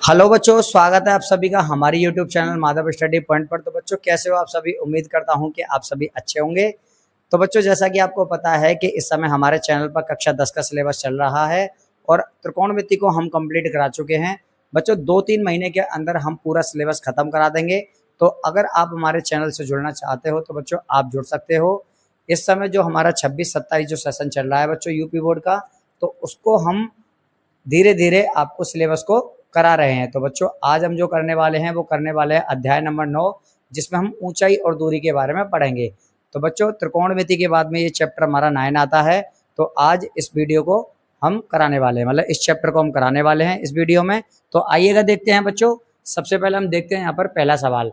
Hello बच्चों, स्वागत है आप सभी का हमारी YouTube channel Madhav study point पर। तो बच्चों कैसे हो आप सभी? उम्मीद करता हूं कि आप सभी अच्छे होंगे। तो बच्चों जैसा कि आपको पता है कि इस समय हमारे चैनल पर कक्षा 10 का सिलेबस चल रहा है और त्रिकोणमिति को हम कंप्लीट करा चुके हैं। बच्चों 2-3 महीने के अंदर हम पूरा सिलेबस खत्म करा देंगे। तो अगर आप हमारे चैनल से जुड़ना चाहते हो तो बच्चों आप जुड़ सकते हो। इस समय जो हमारा 26-27 जो सेशन चल रहा है बच्चों यूपी बोर्ड का, तो उसको हम धीरे धीरे आपको सिलेबस को करा रहे हैं। तो बच्चों आज हम जो करने वाले हैं वो करने वाले हैं अध्याय नंबर 9, जिसमें हम ऊंचाई और दूरी के बारे में पढ़ेंगे। तो बच्चों त्रिकोणमिति के बाद में ये चैप्टर हमारा 9 आता है। तो आज इस वीडियो को हम कराने वाले हैं, मतलब इस चैप्टर को हम कराने वाले हैं इस वीडियो में। तो आइएगा देखते हैं बच्चों। सबसे पहले हम देखते हैं यहाँ पर पहला सवाल।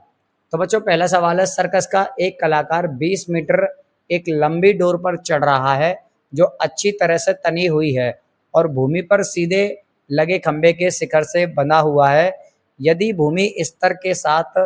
तो बच्चों पहला सवाल है, सर्कस का एक कलाकार 20 मीटर एक लंबी डोर पर चढ़ रहा है जो अच्छी तरह से तनी हुई है और भूमि पर सीधे लगे खंबे के शिखर से बंधा हुआ है। यदि भूमि स्तर के साथ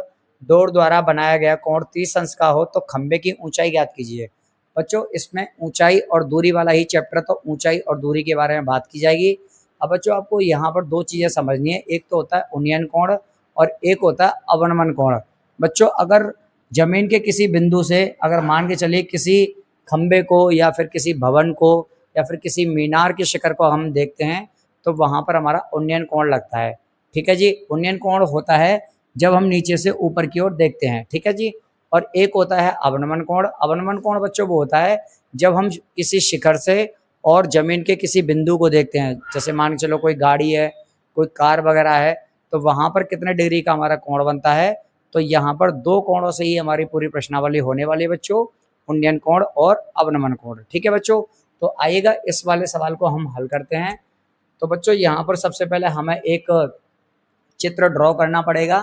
डोर द्वारा बनाया गया कोण 30 अंश का हो तो खंबे की ऊंचाई ज्ञात कीजिए। बच्चों इसमें ऊंचाई और दूरी वाला ही चैप्टर, तो ऊंचाई और दूरी के बारे में बात की जाएगी। अब बच्चों आपको यहाँ पर दो चीज़ें समझनी है, एक तो होता है उन्नयन कोण और एक होता है अवनमन कोण। बच्चों अगर जमीन के किसी बिंदु से अगर मान के चलिए किसी खंबे को या फिर किसी भवन को या फिर किसी मीनार के शिखर को हम देखते हैं तो वहाँ पर हमारा उन्नयन कोण लगता है। ठीक है जी, उन्नयन कोण होता है जब हम नीचे से ऊपर की ओर देखते हैं। ठीक है जी। और एक होता है अवनमन कोण। अवनमन कोण बच्चों वो होता है जब हम किसी शिखर से और जमीन के किसी बिंदु को देखते हैं, जैसे मान के चलो कोई गाड़ी है, कोई कार वगैरह है, तो वहाँ पर कितने डिग्री का हमारा कोण बनता है। तो यहाँ पर दो कोणों से ही हमारी पूरी प्रश्नावली होने वाली है बच्चों, उन्नयन कोण और अवनमन कोण। ठीक है बच्चों, तो आइएगा इस वाले सवाल को हम हल करते हैं। तो बच्चों यहाँ पर सबसे पहले हमें एक चित्र ड्रॉ करना पड़ेगा।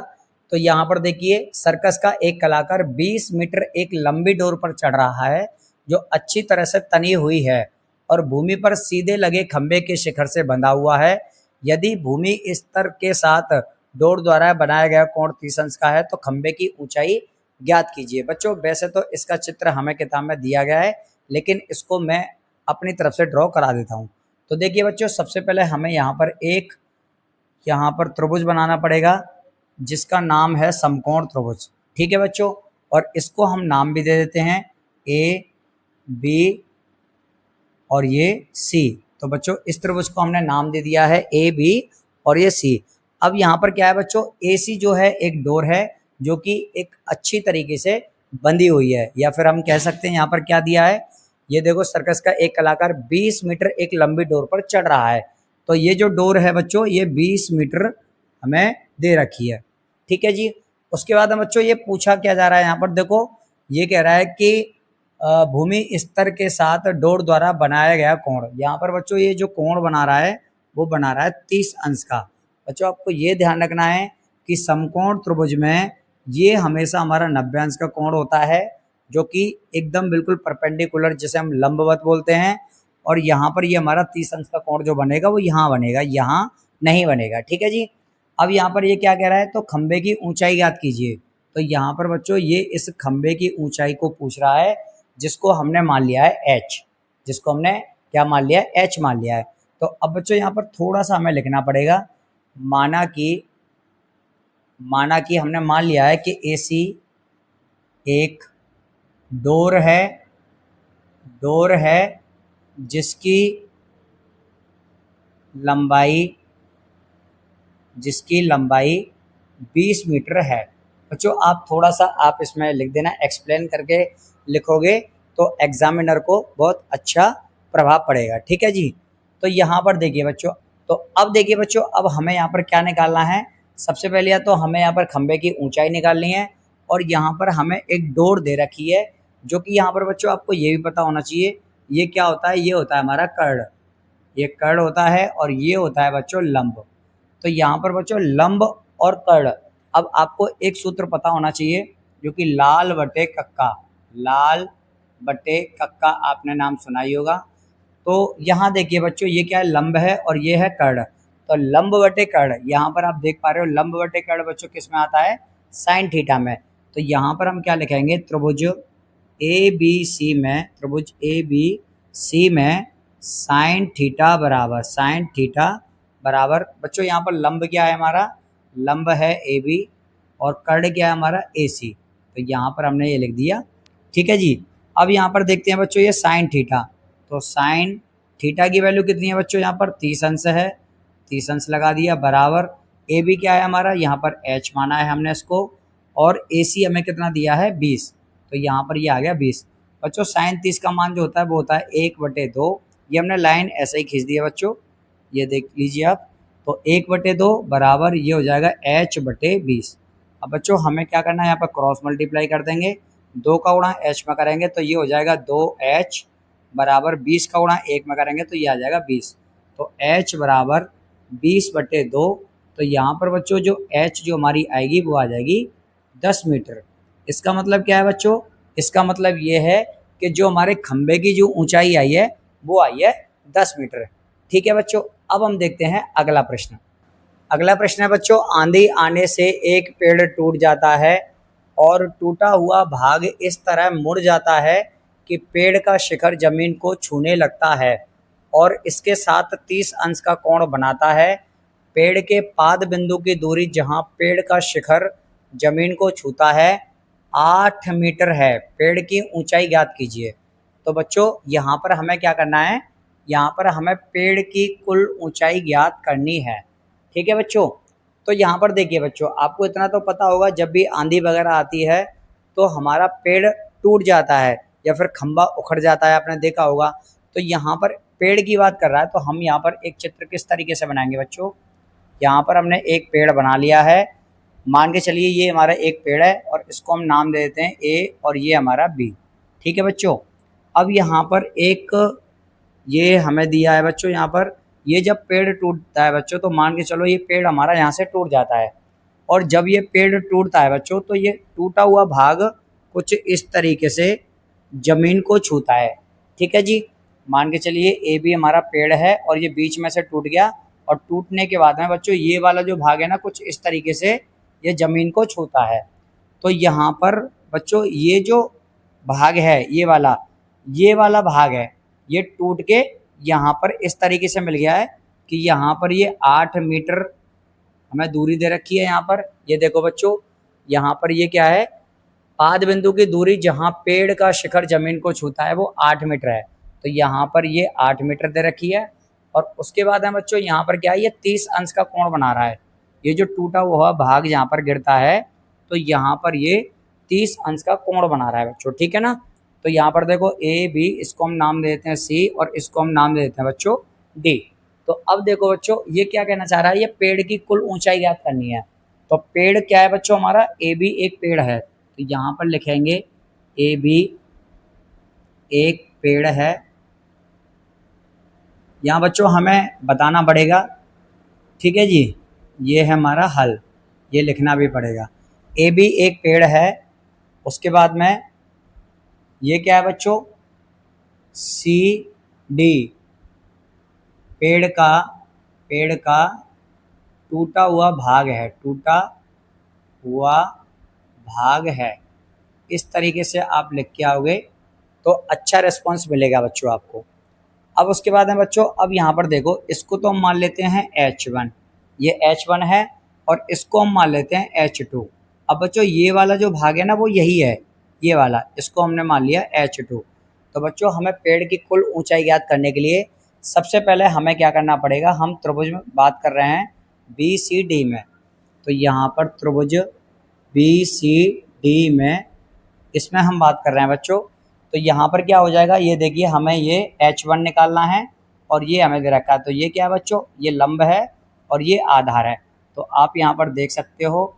तो यहाँ पर देखिए सर्कस का एक कलाकार 20 मीटर एक लंबी डोर पर चढ़ रहा है जो अच्छी तरह से तनी हुई है और भूमि पर सीधे लगे खंबे के शिखर से बंधा हुआ है। यदि भूमि स्तर के साथ डोर द्वारा बनाया गया कोण 30 अंश का है तो खंबे की ऊंचाई ज्ञात कीजिए। बच्चों वैसे तो इसका चित्र हमें किताब में दिया गया है, लेकिन इसको मैं अपनी तरफ से ड्रॉ करा देता हूँ। तो देखिए बच्चों सबसे पहले हमें यहाँ पर त्रिभुज बनाना पड़ेगा जिसका नाम है समकोण त्रिभुज। ठीक है बच्चों, और इसको हम नाम भी दे देते हैं ए बी और ये सी। तो बच्चों इस त्रिभुज को हमने नाम दे दिया है ए बी और ये सी। अब यहाँ पर क्या है बच्चों, ए सी जो है एक डोर है जो कि एक अच्छी तरीके से बंधी हुई है, या फिर हम कह सकते हैं यहाँ पर क्या दिया है, ये देखो सर्कस का एक कलाकार 20 मीटर एक लंबी डोर पर चढ़ रहा है। तो ये जो डोर है बच्चों ये 20 मीटर हमें दे रखी है। ठीक है जी। उसके बाद बच्चों ये पूछा क्या जा रहा है, यहाँ पर देखो ये कह रहा है कि भूमि स्तर के साथ डोर द्वारा बनाया गया कोण। यहाँ पर बच्चों ये जो कोण बना रहा है वो बना रहा है 30 अंश का। बच्चों आपको ये ध्यान रखना है कि समकोण त्रिभुज में ये हमेशा हमारा 90 अंश का कोण होता है, जो कि एकदम बिल्कुल परपेंडिकुलर, जिसे हम लंबवत बोलते हैं। और यहाँ पर ये हमारा 30 अंश का कोण जो बनेगा वो यहाँ बनेगा, यहाँ नहीं बनेगा। ठीक है जी। अब यहाँ पर ये क्या कह रहा है, तो खंबे की ऊंचाई ज्ञात कीजिए। तो यहाँ पर बच्चों ये इस खंबे की ऊंचाई को पूछ रहा है जिसको हमने मान लिया है एच, जिसको हमने क्या मान लिया है, एच मान लिया है। तो अब बच्चों यहाँ पर थोड़ा सा हमें लिखना पड़ेगा, माना कि हमने मान लिया है कि ए सी एक डोर है जिसकी लंबाई 20 मीटर है। बच्चों आप थोड़ा सा आप इसमें लिख देना, एक्सप्लेन करके लिखोगे तो एग्जामिनर को बहुत अच्छा प्रभाव पड़ेगा। ठीक है जी। तो यहाँ पर देखिए बच्चों, तो अब देखिए बच्चों अब हमें यहाँ पर क्या निकालना है, सबसे पहले या तो हमें यहाँ पर खंबे की ऊंचाई निकालनी है और यहाँ पर हमें एक डोर दे रखी है जो कि यहाँ पर बच्चों आपको ये भी पता होना चाहिए ये क्या होता है, ये होता है हमारा कर्ण। ये कर्ण होता है और ये होता है बच्चों लंब। तो यहाँ पर बच्चों लंब और कर्ण, अब आपको एक सूत्र पता होना चाहिए जो कि लाल बटे कक्का आपने नाम सुना ही होगा। तो यहाँ देखिए बच्चों ये क्या है, लंब है और ये है कर्ण। तो लंब बटे कर्ण, यहाँ पर आप देख पा रहे हो लंब बटे कर्ण बच्चों किस में आता है, साइन थीटा में। तो यहाँ पर हम क्या लिखेंगे, त्रिभुज ए बी सी में साइन थीटा बराबर बच्चों यहाँ पर लंब क्या है हमारा लंब है ए बी और कर्ण क्या है हमारा ए सी। तो यहाँ पर हमने ये लिख दिया, ठीक है जी। अब यहाँ पर देखते हैं बच्चों ये साइन थीटा, तो साइन थीटा की वैल्यू कितनी है बच्चों, यहाँ पर 30 अंश है, 30 अंश लगा दिया, बराबर ए बी क्या है हमारा, यहाँ पर एच माना है हमने इसको, और ए सी हमें कितना दिया है 20, तो यहाँ पर ये आ गया 20। बच्चों साइन 30 का मान जो होता है वो होता है 1/2, ये हमने लाइन ऐसे ही खींच दी है बच्चों, ये देख लीजिए आप। तो 1/2 बराबर ये हो जाएगा h/20। अब बच्चों हमें क्या करना है, यहाँ पर क्रॉस मल्टीप्लाई कर देंगे, 2 का गुणा h में करेंगे तो ये हो जाएगा 2h बराबर 20 का गुणा 1 में करेंगे तो ये आ जाएगा 20। तो h बराबर 20/2। तो यहाँ पर बच्चों जो h जो हमारी आएगी वो आ जाएगी 10 मीटर। इसका मतलब क्या है बच्चों, इसका मतलब ये है कि जो हमारे खंबे की जो ऊंचाई आई है वो आई है 10 मीटर। ठीक है बच्चों, अब हम देखते हैं अगला प्रश्न। अगला प्रश्न है बच्चों, आंधी आने से एक पेड़ टूट जाता है और टूटा हुआ भाग इस तरह मुड़ जाता है कि पेड़ का शिखर जमीन को छूने लगता है और इसके साथ 30 अंश का कोण बनाता है। पेड़ के पाद बिंदु की दूरी जहां पेड़ का शिखर जमीन को छूता है 8 मीटर है। पेड़ की ऊंचाई ज्ञात कीजिए। तो बच्चों यहाँ पर हमें क्या करना है, यहाँ पर हमें पेड़ की कुल ऊंचाई ज्ञात करनी है। ठीक है बच्चों, तो यहाँ पर देखिए बच्चों, आपको इतना तो पता होगा जब भी आंधी वगैरह आती है तो हमारा पेड़ टूट जाता है या फिर खंबा उखड़ जाता है, आपने देखा होगा। तो यहाँ पर पेड़ की बात कर रहा है, तो हम यहाँ पर एक चित्र किस तरीके से बनाएंगे बच्चों, यहाँ पर हमने एक पेड़ बना लिया है, मान के चलिए ये हमारा एक पेड़ है और इसको हम नाम दे देते हैं ए और ये हमारा बी। ठीक है बच्चों, अब यहाँ पर एक ये हमें दिया है बच्चों, यहाँ पर ये जब पेड़ टूटता है बच्चों तो मान के चलो ये पेड़ हमारा यहाँ से टूट जाता है, और जब ये पेड़ टूटता है बच्चों तो ये टूटा हुआ भाग कुछ इस तरीके से जमीन को छूता है। ठीक है जी, मान के चलिए ए बी हमारा पेड़ है और ये बीच में से टूट गया, और टूटने के बाद में बच्चों ये वाला जो भाग है ना कुछ इस तरीके से ये जमीन को छूता है। तो यहाँ पर बच्चों ये जो भाग है ये वाला भाग है, ये टूट के यहाँ पर इस तरीके से मिल गया है कि यहाँ पर ये 8 मीटर हमें दूरी दे रखी है। यहाँ पर ये देखो बच्चों, यहाँ पर ये क्या है, पाद बिंदु की दूरी जहाँ पेड़ का शिखर जमीन को छूता है वो 8 मीटर है, तो यहाँ पर ये 8 मीटर दे रखी है। और उसके बाद है बच्चों यहाँ पर क्या है, ये 30 अंश का कोण बना रहा है। ये जो टूटा हुआ भाग जहाँ पर गिरता है तो यहाँ पर ये 30 अंश का कोण बना रहा है बच्चों। ठीक है ना, तो यहाँ पर देखो ए बी, इसको हम नाम दे देते हैं सी और इसको हम नाम दे देते हैं बच्चों डी। तो अब देखो बच्चों ये क्या कहना चाह रहा है, ये पेड़ की कुल ऊंचाई ज्ञात करनी है। तो पेड़ क्या है बच्चों हमारा, ए बी एक पेड़ है, तो यहाँ पर लिखेंगे ए बी एक पेड़ है। यहाँ बच्चों हमें बताना पड़ेगा, ठीक है जी, ये है हमारा हल, ये लिखना भी पड़ेगा। ए बी एक पेड़ है, उसके बाद में ये क्या है बच्चों, सी डी पेड़ का टूटा हुआ भाग है, टूटा हुआ भाग है। इस तरीके से आप लिख के आओगे तो अच्छा रिस्पॉन्स मिलेगा बच्चों आपको। अब उसके बाद में बच्चों, अब यहाँ पर देखो, इसको तो हम मान लेते हैं H1, ये H1 है, और इसको हम मान लेते हैं H2। अब बच्चों ये वाला जो भाग है ना वो यही है, ये वाला, इसको हमने मान लिया H2। तो बच्चों हमें पेड़ की कुल ऊंचाई ज्ञात करने के लिए सबसे पहले हमें क्या करना पड़ेगा, हम त्रिभुज में बात कर रहे हैं BCD में, तो यहाँ पर त्रिभुज BCD में इसमें हम बात कर रहे हैं बच्चों। तो यहाँ पर क्या हो जाएगा, ये देखिए हमें ये H1 निकालना है और ये हमें दे रखा है, तो ये क्या है बच्चों, ये लंब है और ये आधार है। तो आप यहाँ पर देख सकते हो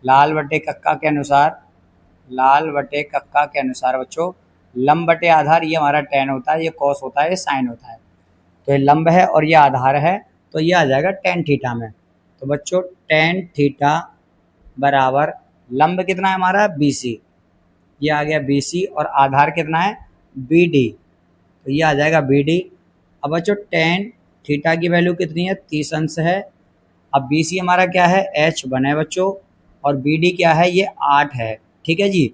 लाल बटे कक्का के अनुसार बच्चों लंब बटे आधार, ये हमारा tan होता है, ये cos होता है, ये sin होता है। तो ये लंब है और ये आधार है, तो ये आ जाएगा tan थीटा में। तो बच्चों tan थीटा बराबर लंब कितना है हमारा BC, ये आ गया BC, और आधार कितना है BD, तो ये आ जाएगा BD। अब बच्चों tan थीटा की वैल्यू कितनी है, 30 अंश है। अब BC हमारा क्या है, H1 है बच्चों, और BD क्या है, ये 8 है। ठीक है जी,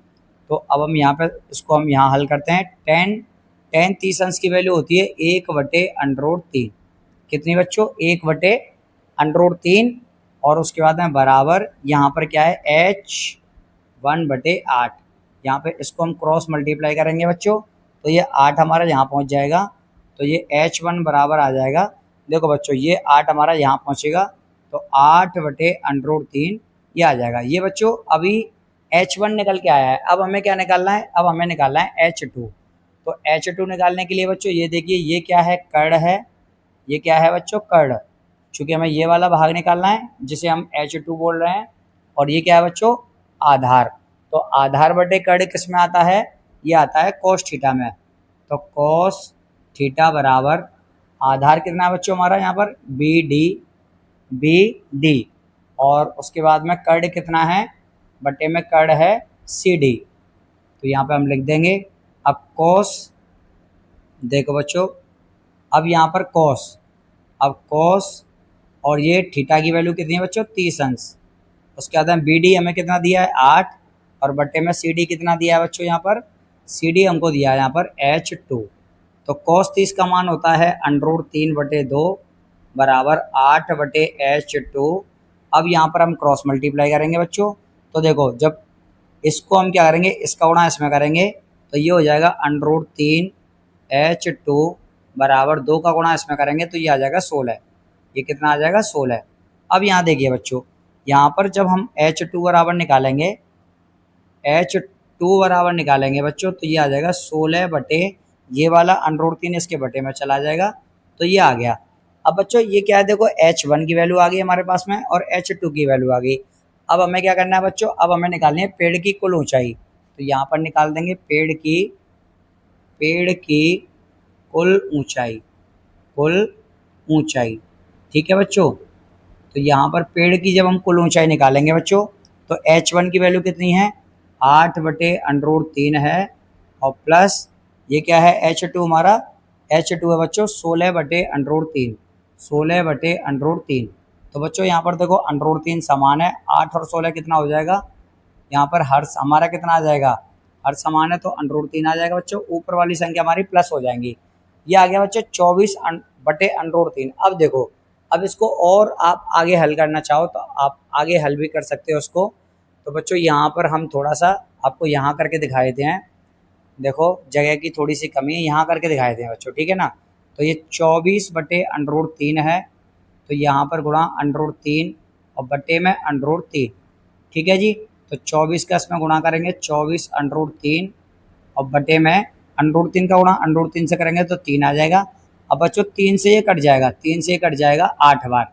तो अब हम यहाँ पर इसको हम यहाँ हल करते हैं। tan 30 अंश की वैल्यू होती है 1/√3। कितनी बच्चों, 1/√3 और उसके बाद में बराबर यहाँ पर क्या है h1/8। यहाँ पे इसको हम क्रॉस मल्टीप्लाई करेंगे बच्चों, तो ये 8 हमारा यहाँ पहुँच जाएगा, तो ये h1 बराबर आ जाएगा। देखो बच्चों ये 8 हमारा यहाँ पहुँचेगा, तो 8/√3 ये आ जाएगा। ये बच्चों अभी h1 निकल के आया है। अब हमें क्या निकालना है, अब हमें निकालना है h2। तो h2 निकालने के लिए बच्चों ये देखिए, ये क्या है, कर्ण है। ये क्या है बच्चों, कर्ण। चूँकि हमें ये वाला भाग निकालना है जिसे हम h2 बोल रहे हैं, और ये क्या है बच्चों, आधार। तो आधार बटे कर्ण किस में आता है, ये आता है कोस थीटा में। तो कोस थीटा बराबर आधार कितना है बच्चों हमारा यहाँ पर बी डी, और उसके बाद में कर्ण कितना है, बटे में कर्ण है CD। तो यहाँ पे हम लिख देंगे अब कोस, देखो बच्चों अब यहाँ पर कोस, अब कोस और ये थीटा की वैल्यू कितनी है बच्चों, 30 अंश। उसके बाद में BD हमें कितना दिया है 8, और बटे में CD कितना दिया है बच्चों, यहाँ पर CD हमको दिया है यहाँ पर h2। तो cos 30 का मान होता है √3/2 बराबर 8/h2। अब यहाँ पर हम क्रॉस मल्टीप्लाई करेंगे बच्चों, तो देखो जब इसको हम क्या करेंगे, इसका गुणा इसमें करेंगे, तो ये हो जाएगा √3h2 बराबर 2 का गुणा इसमें करेंगे, तो ये आ जाएगा 16। ये कितना आ जाएगा, 16। अब यहाँ देखिए बच्चों, यहाँ पर जब हम h2 बराबर निकालेंगे, h2 बराबर निकालेंगे बच्चों, तो ये आ जाएगा 16 बटे ये वाला √3 इसके बटे में चला जाएगा, तो ये आ गया। अब बच्चों ये क्या है, देखो h1 की वैल्यू आ गई हमारे पास में और h2 की वैल्यू आ गई। अब हमें क्या करना है बच्चों, अब हमें निकालनी है पेड़ की कुल ऊंचाई। तो यहाँ पर निकाल देंगे पेड़ की कुल ऊंचाई, ठीक है बच्चों। तो यहाँ पर पेड़ की जब हम कुल ऊंचाई निकालेंगे बच्चों, तो h1 की वैल्यू कितनी है, 8/√3 है, और प्लस ये क्या है h2 हमारा, h2 है बच्चों 16/√3, 16/√3। तो बच्चों यहाँ पर देखो √3 समान है, 8 और 16 कितना हो जाएगा, यहाँ पर हर हमारा कितना आ जाएगा, हर समान है तो √3 आ जाएगा बच्चों। ऊपर वाली संख्या हमारी प्लस हो जाएंगी। ये आ गया बच्चों 24/√3। अब देखो, अब इसको और आप आगे हल करना चाहो तो आप आगे हल भी कर सकते हो उसको। तो बच्चों यहाँ पर हम थोड़ा सा आपको यहाँ करके दिखा देते हैं। देखो जगह की थोड़ी सी कमी है, यहाँ करके दिखाए थे बच्चों, ठीक है ना। तो ये 24/√3 है, तो यहाँ पर गुणा √3 और बटे में √3, ठीक है जी। तो 24 का इसमें गुणा करेंगे 24/√3 और बटे में √3 का गुणा √3 से करेंगे तो 3 आ जाएगा। अब बच्चों 3 से ये कट जाएगा, 3 से ये कट जाएगा 8 बार,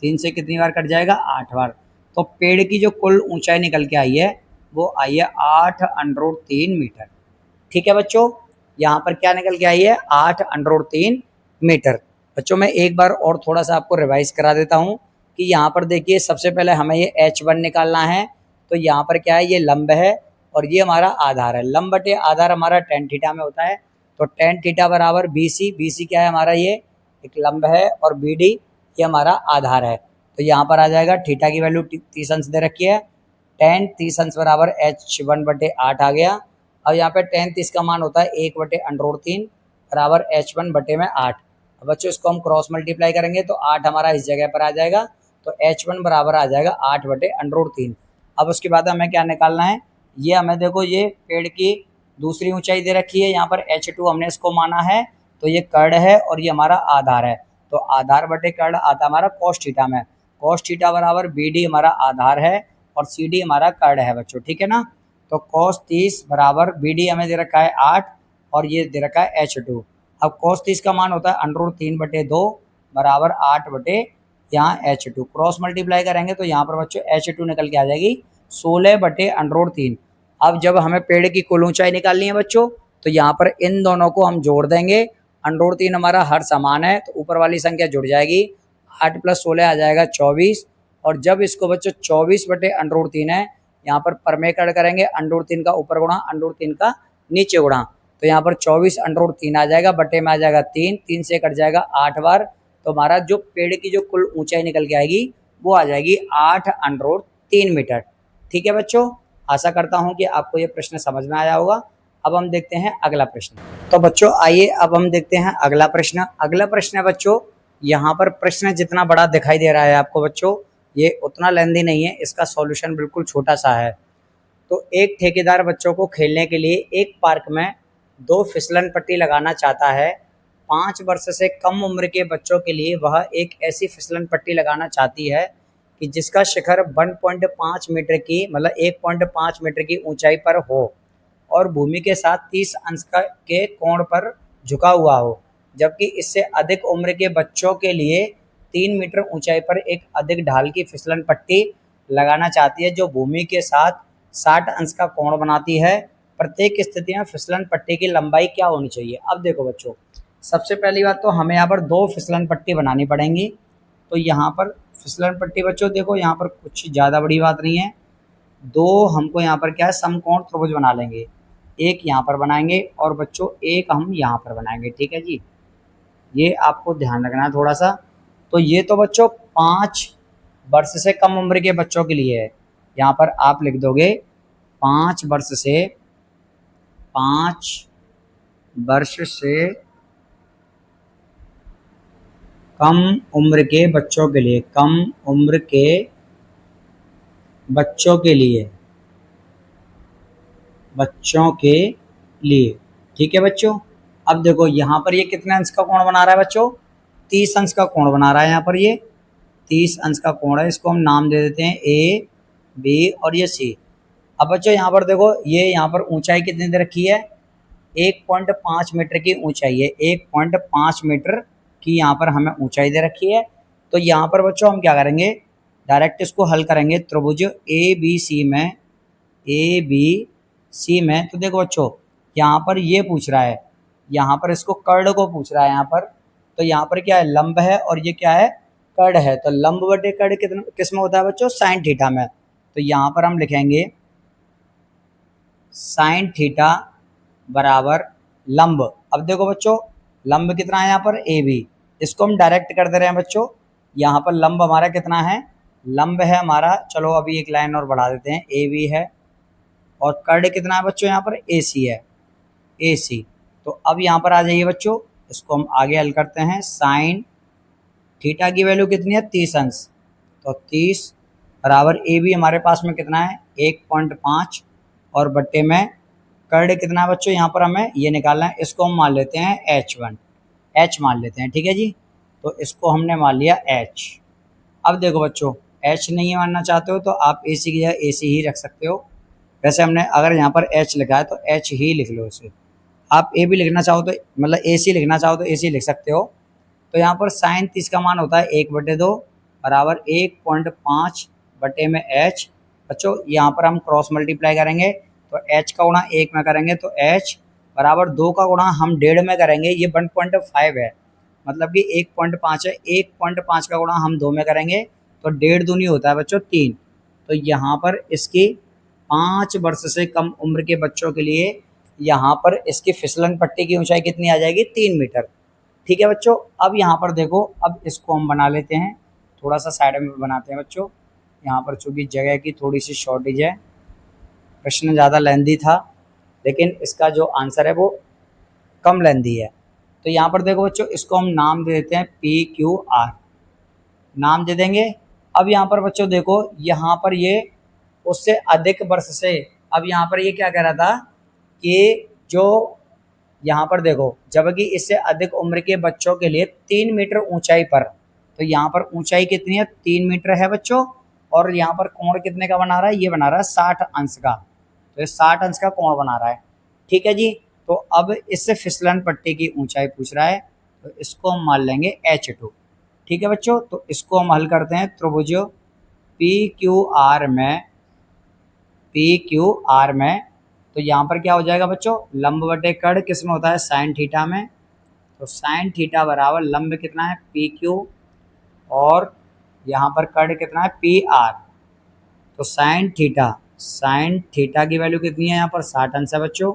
3 से कितनी बार कट जाएगा, 8 बार। तो पेड़ की जो कुल ऊंचाई निकल के आई है वो आई है 8√3 मीटर, ठीक है बच्चों। यहाँ पर क्या निकल के आई है, 8√3 मीटर। बच्चों मैं एक बार और थोड़ा सा आपको रिवाइज करा देता हूँ कि यहाँ पर देखिए सबसे पहले हमें ये h1 निकालना है। तो यहाँ पर क्या है, ये लंब है और ये हमारा आधार है। लंब बटे आधार हमारा tan थीटा में होता है, तो tan थीटा बराबर BC क्या है हमारा, ये एक लंब है, और BD ये हमारा आधार है। तो यहाँ पर आ जाएगा थीटा की वैल्यू 30 अंश दे रखी है, tan 30 अंश बराबर h1/8 आ गया। अब यहाँ पे tan 30 का मान होता है 1/√3 बराबर h1 बटे में 8। अब बच्चों इसको हम क्रॉस मल्टीप्लाई करेंगे तो 8 हमारा इस जगह पर आ जाएगा, तो h1 बराबर आ जाएगा 8/√3। अब उसके बाद हमें क्या निकालना है, ये हमें देखो ये पेड़ की दूसरी ऊंचाई दे रखी है, यहाँ पर h2 हमने इसको माना है, तो ये कर्ण है और ये हमारा आधार है। तो आधार बटे कर्ण आता हमारा cos थीटा में, cos थीटा बराबर BD हमारा आधार है और CD हमारा कर्ण है बच्चों, ठीक है ना। तो cos 30 बराबर BD हमें दे रखा है 8 और ये दे रखा है h2। अब cos 30 का मान होता है √3/2 बराबर 8 बटे यहाँ h2। क्रॉस मल्टीप्लाई करेंगे तो यहाँ पर बच्चों h2 निकल के आ जाएगी 16/√3। अब जब हमें पेड़ की कुल ऊंचाई निकालनी है बच्चों, तो यहाँ पर इन दोनों को हम जोड़ देंगे। √3 हमारा हर समान है तो ऊपर वाली संख्या जुड़ जाएगी, 8 + 16 आ जाएगा 24। और जब इसको बच्चों 24/√3 है, यहाँ पर परमेकरण करेंगे, √3 का ऊपर गुणा √3 का नीचे गुणा, तो यहाँ पर 24/√3 आ जाएगा, बटे में आ जाएगा 3, 3 से कट जाएगा 8 बार। तो हमारा जो पेड़ की जो कुल ऊंचाई निकल के आएगी वो आ जाएगी 8√3 मीटर, ठीक है बच्चों। आशा करता हूँ कि आपको ये प्रश्न समझ में आया होगा। अब हम देखते हैं अगला प्रश्न। तो बच्चों आइए अब हम देखते हैं अगला प्रश्न। अगला प्रश्न है बच्चों, यहाँ पर प्रश्न जितना बड़ा दिखाई दे रहा है आपको बच्चों, ये उतना लेंदी नहीं है, इसका सॉल्यूशन बिल्कुल छोटा सा है। तो एक ठेकेदार बच्चों को खेलने के लिए एक पार्क में 2 फिसलन पट्टी लगाना चाहता है। 5 वर्ष से कम उम्र के बच्चों के लिए वह एक ऐसी फिसलन पट्टी लगाना चाहती है कि जिसका शिखर 1.5 मीटर की मतलब 1.5 मीटर की ऊंचाई पर हो और भूमि के साथ 30 अंश के कोण पर झुका हुआ हो, जबकि इससे अधिक उम्र के बच्चों के लिए 3 मीटर ऊंचाई पर एक अधिक ढाल की फिसलन पट्टी लगाना चाहती है जो भूमि के साथ 60 अंश का कोण बनाती है। प्रत्येक स्थिति में फिसलन पट्टी की लंबाई क्या होनी चाहिए? अब देखो बच्चों, सबसे पहली बात तो हमें यहाँ पर 2 फिसलन पट्टी बनानी पड़ेंगी। तो यहाँ पर फिसलन पट्टी बच्चों देखो यहाँ पर कुछ ज़्यादा बड़ी बात नहीं है। 2 हमको यहाँ पर क्या है समकोण त्रिभुज बना लेंगे। एक यहाँ पर बनाएंगे और बच्चों एक हम यहाँ पर बनाएंगे। ठीक है जी, ये आपको ध्यान रखना है थोड़ा सा। तो ये तो बच्चों 5 वर्ष से कम उम्र के बच्चों के लिए है। यहाँ पर आप लिख दोगे 5 वर्ष से 5 वर्ष से कम उम्र के बच्चों के लिए, कम उम्र के बच्चों के लिए, बच्चों के लिए। ठीक है बच्चों, अब देखो यहाँ पर ये कितने अंश का कोण बना रहा है बच्चों? 30 अंश का कोण बना रहा है। यहाँ पर ये 30 अंश का कोण है, इसको हम नाम दे देते हैं ए, बी और ये सी। अब बच्चों यहाँ पर देखो ये यहाँ पर ऊंचाई कितनी दे रखी है? 1.5 मीटर की ऊंचाई है। 1.5 मीटर की यहाँ पर हमें ऊंचाई दे रखी है। तो यहाँ पर बच्चों हम क्या करेंगे, डायरेक्ट इसको हल करेंगे। त्रिभुज ए बी सी में, ए बी सी में तो देखो बच्चों यहाँ पर ये पूछ रहा है, यहाँ पर इसको कर्ण को पूछ रहा है यहाँ पर। तो यहाँ पर क्या है, लंब है और ये क्या है, कर्ण है। तो लंब बटे कर्ण कितना किस में होता है बच्चों? साइन थीटा में। तो यहाँ पर हम लिखेंगे साइन थीटा बराबर लंब। अब देखो बच्चों लंब कितना है यहाँ पर? A B. इसको हम डायरेक्ट कर दे रहे हैं बच्चों। यहाँ पर लंब हमारा कितना है? लंब है हमारा, चलो अभी एक लाइन और बढ़ा देते हैं, ए बी है। और कर्ण कितना है बच्चों? यहाँ पर ए सी है, ए सी। तो अब यहाँ पर आ जाइए बच्चों, इसको हम आगे हल करते हैं। साइन थीटा की वैल्यू कितनी है? 30 अंश। तो 30 बराबर ए बी हमारे पास में कितना है? 1.5 और बट्टे में कर्ण कितना है बच्चों? यहाँ पर हमें ये निकालना है। इसको हम मान लेते हैं H1, H मान लेते हैं। ठीक है जी, तो इसको हमने मान लिया H। अब देखो बच्चों H नहीं मानना चाहते हो तो आप AC की जगह AC ही रख सकते हो। वैसे हमने अगर यहाँ पर H लिखा है तो H ही लिख लो इसे। आप A भी लिखना चाहो तो मतलब AC लिखना चाहो तो AC लिख सकते हो। तो यहाँ पर साइन 30 का मान होता है 1/2 बराबर 1.5 बटे में H। बच्चों यहाँ पर हम क्रॉस मल्टीप्लाई करेंगे तो H का गुणा 1 में करेंगे तो H बराबर 2 का गुणा हम 1.5 में करेंगे, ये 1.5 है मतलब कि 1.5 है। 1.5 का गुणा हम 2 में करेंगे तो 1.5 दूनी होता है बच्चों 3। तो यहाँ पर इसकी 5 वर्ष से कम उम्र के बच्चों के लिए यहाँ पर इसकी फिसलन पट्टी की ऊंचाई कितनी आ जाएगी? 3 मीटर। ठीक है बच्चों, अब यहाँ पर देखो, अब इसको हम बना लेते हैं, थोड़ा सा साइड में बनाते हैं बच्चों। यहाँ पर चूँकि जगह की थोड़ी सी शॉर्टेज है, प्रश्न ज़्यादा लेंदी था लेकिन इसका जो आंसर है वो कम लेंदी है। तो यहाँ पर देखो बच्चों, इसको हम नाम दे देते हैं PQR, नाम दे देंगे। अब यहाँ पर बच्चों देखो, यहाँ पर ये उससे अधिक वर्ष से, अब यहाँ पर ये क्या कह रहा था कि जो यहाँ पर देखो, जबकि इससे अधिक उम्र के बच्चों के लिए 3 मीटर ऊंचाई पर, तो यहाँ पर ऊंचाई कितनी है? 3 मीटर है बच्चों। और यहाँ पर कोण कितने का बना रहा है? ये बना रहा है 60 अंश का। तो ये 60 अंश का कोण बना रहा है। ठीक है जी, तो अब इससे फिसलन पट्टी की ऊंचाई पूछ रहा है तो इसको हम मान लेंगे H2। ठीक है बच्चों, तो इसको हम हल करते हैं। त्रिभुज PQR में, PQR में तो यहाँ पर क्या हो जाएगा बच्चों? लंब बटे कर्ण किस में होता है? साइन थीटा में। तो साइन थीटा बराबर लंब कितना है? PQ और यहाँ पर कर्ण कितना है? PR। तो साइन थीटा की वैल्यू कितनी है? यहाँ पर 60 अंश है बच्चों,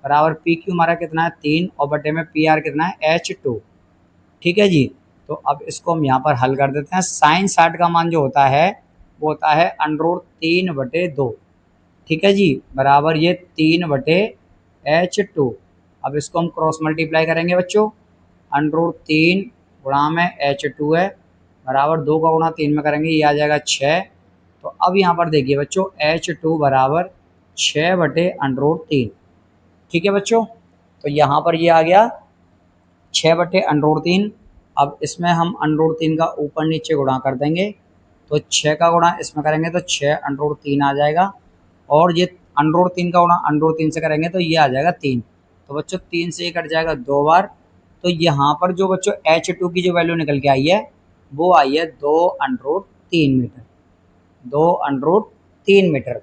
बराबर PQ हमारा कितना है? 3 और बटे में PR कितना है? H2। ठीक है जी, तो अब इसको हम यहाँ पर हल कर देते हैं। साइन 60 का मान जो होता है वो होता है √3/2। ठीक है जी, बराबर ये 3/H2। अब इसको हम क्रॉस मल्टीप्लाई करेंगे बच्चों। √3 गुणा में H2 है बराबर 2 का गुणा 3 में करेंगे, ये आ जाएगा 6। तो अब यहाँ पर देखिए बच्चों H2 बराबर 6/√3। ठीक है बच्चों, तो यहाँ पर ये आ गया 6/√3। अब इसमें हम √3 का ऊपर नीचे गुणा कर देंगे, तो 6 का गुणा इसमें करेंगे तो 6/√3 आ जाएगा, और ये √3 का गुणा √3 से करेंगे तो ये आ जाएगा 3। तो बच्चों 3 से ये कट जाएगा 2 बार। तो यहाँ पर जो बच्चों H2 की जो वैल्यू निकल के आई है वो आई है 2√3 मीटर, 2√3 मीटर।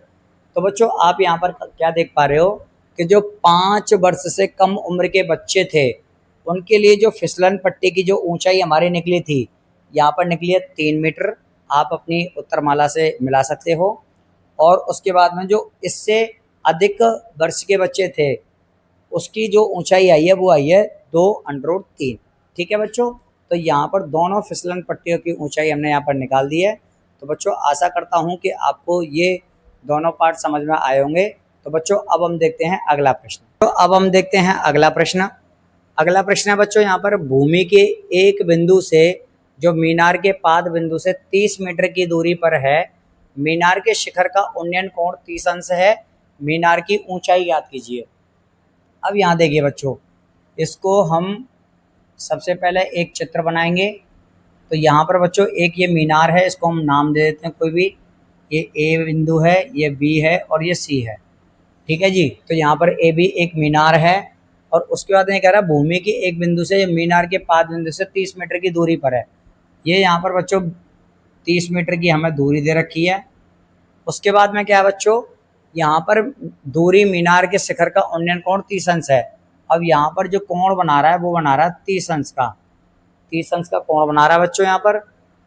तो बच्चों आप यहाँ पर क्या देख पा रहे हो कि जो 5 वर्ष से कम उम्र के बच्चे थे उनके लिए जो फिसलन पट्टी की जो ऊंचाई हमारी निकली थी, यहाँ पर निकली है 3 मीटर। आप अपनी उत्तरमाला से मिला सकते हो। और उसके बाद में जो इससे अधिक वर्ष के बच्चे थे उसकी जो ऊंचाई आई है वो आई है 2√3। ठीक है बच्चों, तो यहाँ पर दोनों फिसलन पट्टियों की ऊंचाई हमने यहाँ पर निकाल दी है। तो बच्चों आशा करता हूँ कि आपको ये दोनों पार्ट समझ में आए होंगे। तो बच्चों अब हम देखते हैं अगला प्रश्न। तो अब हम देखते हैं अगला प्रश्न। अगला प्रश्न है बच्चों यहाँ पर भूमि के एक बिंदु से जो मीनार के पाद बिंदु से 30 मीटर की दूरी पर है, मीनार के शिखर का उन्नयन कोण 30 अंश है, मीनार की ऊंचाई ज्ञात कीजिए। अब यहाँ देखिए बच्चों, इसको हम सबसे पहले एक चित्र बनाएंगे। तो यहाँ पर बच्चों एक ये मीनार है, इसको हम नाम दे देते हैं कोई भी। ये ए बिंदु है, ये बी है और ये सी है। ठीक है जी, तो यहाँ पर ए बी एक मीनार है, और उसके बाद ये कह रहा है भूमि के एक बिंदु से मीनार के पाद बिंदु से 30 मीटर की दूरी पर है। ये यहाँ पर बच्चों 30 मीटर की हमें दूरी दे रखी है। उसके बाद में क्या है बच्चों, यहाँ पर दूरी मीनार के शिखर का उन्नयन कोण 30 अंश है। अब यहाँ पर जो कोण बना रहा है वो बना रहा है 30 अंश का, 30 अंश का कोण बना रहा है बच्चों यहाँ पर।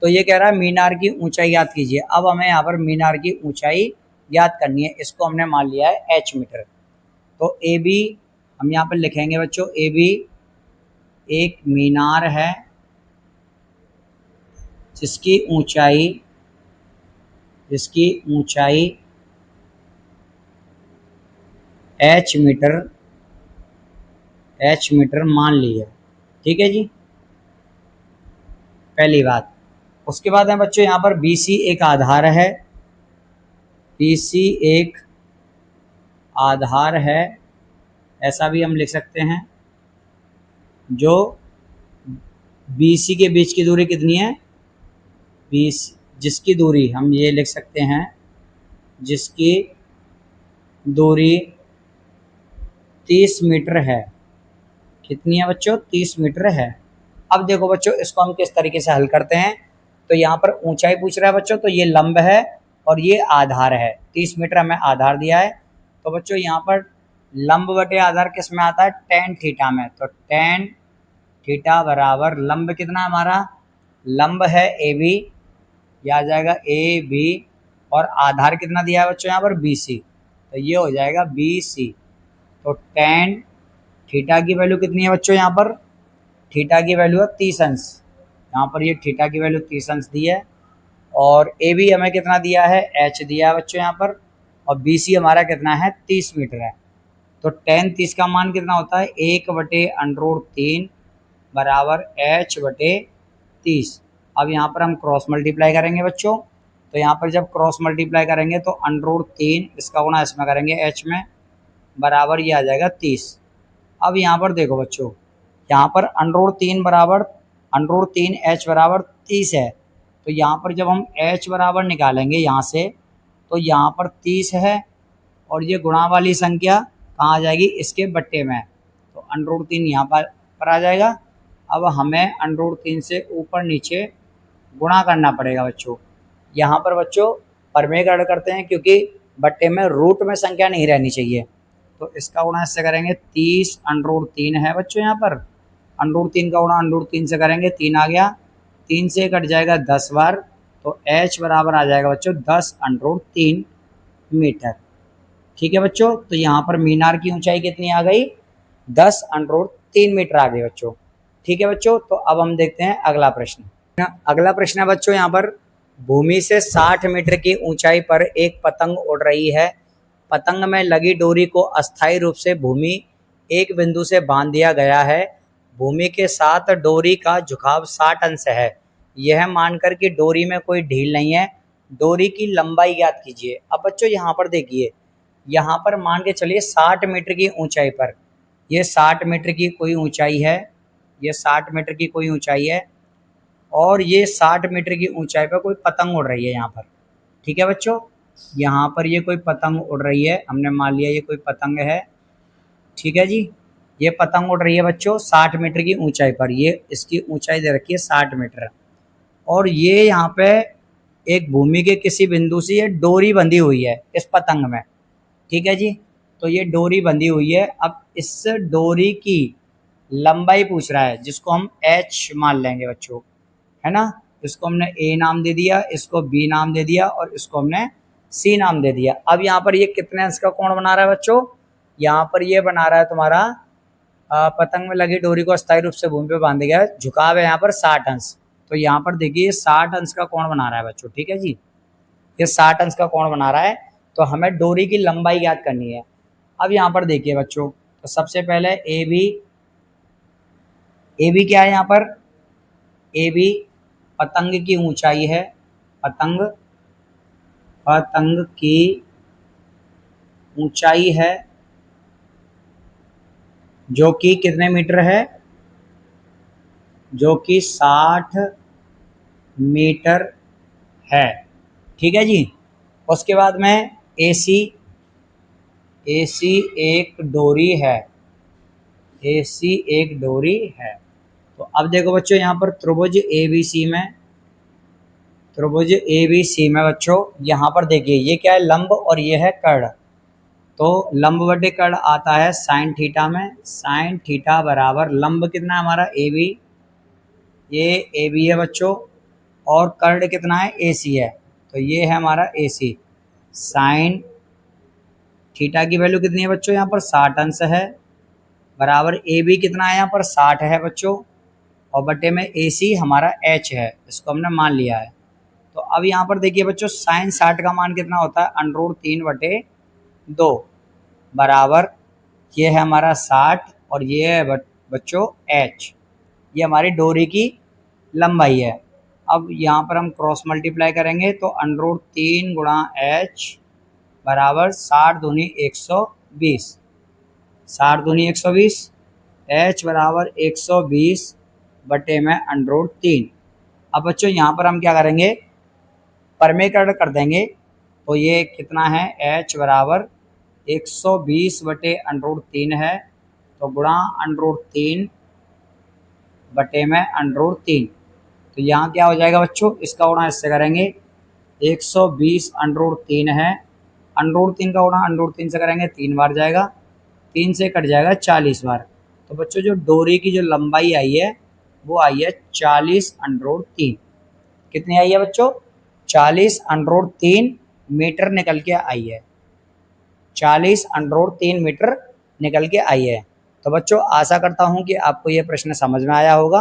तो ये कह रहा है मीनार की ऊंचाई याद कीजिए। अब हमें यहाँ पर मीनार की ऊंचाई याद करनी है, इसको हमने मान लिया है h मीटर। तो ए बी हम यहाँ पर लिखेंगे बच्चों, ए बी एक मीनार है जिसकी ऊंचाई h मीटर मान ली है। ठीक है जी, पहली बात। उसके बाद है बच्चों यहाँ पर BC एक आधार है, BC एक आधार है, ऐसा भी हम लिख सकते हैं। जो BC के बीच की दूरी कितनी है, जिसकी दूरी हम ये लिख सकते हैं, जिसकी दूरी 30 मीटर है। कितनी है बच्चों, 30 मीटर है। अब देखो बच्चों इसको हम किस तरीके से हल करते हैं। तो यहाँ पर ऊंचाई पूछ रहा है बच्चों, तो ये लंब है और ये आधार है। 30 मीटर हमें आधार दिया है। तो बच्चों यहाँ पर लंब बटे आधार किस में आता है, tan थीटा में। तो tan थीटा बराबर लंब कितना हमारा, लंब है AB, यह आ जाएगा AB, और आधार कितना दिया है बच्चों यहाँ पर BC, तो ये हो जाएगा BC। तो tan थीटा की वैल्यू कितनी है बच्चों, यहाँ पर थीटा की वैल्यू है 30 अंश। यहाँ पर ये थीटा की वैल्यू 30 अंश दी है, और AB हमें कितना दिया है, H दिया है बच्चों यहाँ पर, और BC हमारा कितना है 30 मीटर है। तो tan 30 का मान कितना होता है, 1/√3 बराबर H/30। अब यहाँ पर हम क्रॉस मल्टीप्लाई करेंगे बच्चों। तो यहाँ पर जब क्रॉस मल्टीप्लाई करेंगे तो √3 इसका गुणा इसमें करेंगे H में, बराबर ये आ जाएगा 30। अब यहाँ पर देखो बच्चों, यहाँ पर √3 बराबर √3H बराबर 30 है। तो यहाँ पर जब हम H बराबर निकालेंगे यहाँ से, तो यहाँ पर 30 है, और ये गुणा वाली संख्या कहाँ आ जाएगी, इसके बट्टे में। तो √3 यहाँ पर आ जाएगा। अब हमें √3 से ऊपर नीचे गुणा करना पड़ेगा बच्चों। यहाँ पर बच्चों परमेगढ़ करते हैं, क्योंकि बट्टे में रूट में संख्या नहीं रहनी चाहिए। तो इसका गुणा इससे करेंगे, 30/√3 है बच्चों यहाँ पर। √3 का गुणा √3 से करेंगे, 3 आ गया, 3 से कट जाएगा 10 बार। तो H बराबर आ जाएगा बच्चों 10/√3 मीटर। ठीक है बच्चों, तो यहाँ पर मीनार की ऊंचाई कितनी आ गई, 10/√3 मीटर आ गई बच्चों। ठीक है बच्चों, तो अब हम देखते हैं अगला प्रश्न। अगला प्रश्न है बच्चों यहाँ पर, भूमि से 60 मीटर की ऊंचाई पर एक पतंग उड़ रही है। पतंग में लगी डोरी को अस्थायी रूप से भूमि एक बिंदु से बांध दिया गया है। भूमि के साथ डोरी का झुकाव 60 अंश है। यह मानकर कि डोरी में कोई ढील नहीं है, डोरी की लंबाई ज्ञात कीजिए। अब बच्चों यहाँ पर देखिए, यहाँ पर मान के चलिए 60 मीटर की ऊंचाई पर, ये 60 मीटर की कोई ऊंचाई है, ये 60 मीटर की कोई ऊंचाई है, और ये 60 मीटर की ऊंचाई पर कोई पतंग उड़ रही है यहाँ पर। ठीक है बच्चों, यहाँ पर ये कोई पतंग उड़ रही है, हमने मान लिया ये कोई पतंग है। ठीक है जी, ये पतंग उड़ रही है बच्चों 60 मीटर की ऊंचाई पर, ये इसकी ऊंचाई दे रखी है 60 मीटर, और ये यहाँ पे एक भूमि के किसी बिंदु से ये डोरी बंधी हुई है इस पतंग में। ठीक है जी, तो ये डोरी बंधी हुई है। अब इस डोरी की लंबाई पूछ रहा है, जिसको हम h मान लेंगे बच्चों, है ना। इसको हमने a नाम दे दिया, इसको b नाम दे दिया, और इसको हमने c नाम दे दिया। अब यहाँ पर ये कितने अंश का कोण बना रहा है बच्चों, यहाँ पर ये बना रहा है तुम्हारा पतंग में लगी डोरी को अस्थायी रूप से भूमि पे बांधे गया, झुकाव है यहाँ पर 60 अंश। तो यहाँ पर देखिए 60 अंश का कोण बना रहा है बच्चों। ठीक है जी, ये 60 अंश का कोण बना रहा है, तो हमें डोरी की लंबाई ज्ञात करनी है। अब यहाँ पर देखिए बच्चों, तो सबसे पहले ए बी क्या है यहाँ पर, ए बी पतंग की ऊंचाई है, पतंग की ऊंचाई है, जो कि कितने मीटर है, जो कि 60 मीटर है। ठीक है जी, उसके बाद में AC एक डोरी है, AC एक डोरी है। तो अब देखो बच्चों, यहाँ पर त्रिभुज ABC में बच्चों, यहाँ पर देखिए ये क्या है, लंब और ये है कर्ण। तो लंब बटे कर्ण आता है साइन थीटा में, साइन थीटा बराबर लंब कितना है हमारा AB, ये AB है बच्चों, और कर्ण कितना है AC है, तो ये है हमारा AC। साइन थीटा की वैल्यू कितनी है बच्चों, यहाँ पर 60 अंश है, बराबर AB कितना है यहाँ पर 60 है बच्चों, और बटे में AC हमारा H है, इसको हमने मान लिया है। तो अब यहाँ पर देखिए बच्चों, साइन 60 का मान कितना होता है, √3/2 बराबर ये है हमारा 60, और ये है बच्चों H, ये हमारी डोरी की लंबाई है। अब यहाँ पर हम क्रॉस मल्टीप्लाई करेंगे, तो √3 × H बराबर 60 दूनी 120, 60 दूनी 120, H बराबर 120 बटे में √3। अब बच्चों यहाँ पर हम क्या करेंगे, परमेकरण कर देंगे, तो ये कितना है, H बराबर 120 बटे √3 है, तो गुणा √3 बटे में √3। तो यहाँ क्या हो जाएगा बच्चों, इसका गुणा इससे करेंगे, 120 √3 है, √3 का गुणा √3 से करेंगे 3 बार जाएगा, 3 से कट जाएगा 40 बार। तो बच्चों जो डोरी की जो लंबाई आई है वो आई है 40 √3। कितनी आई है बच्चों, 40 √3 मीटर निकल के आई है, 40 √3 मीटर निकल के आई है। तो बच्चों आशा करता हूँ कि आपको ये प्रश्न समझ में आया होगा।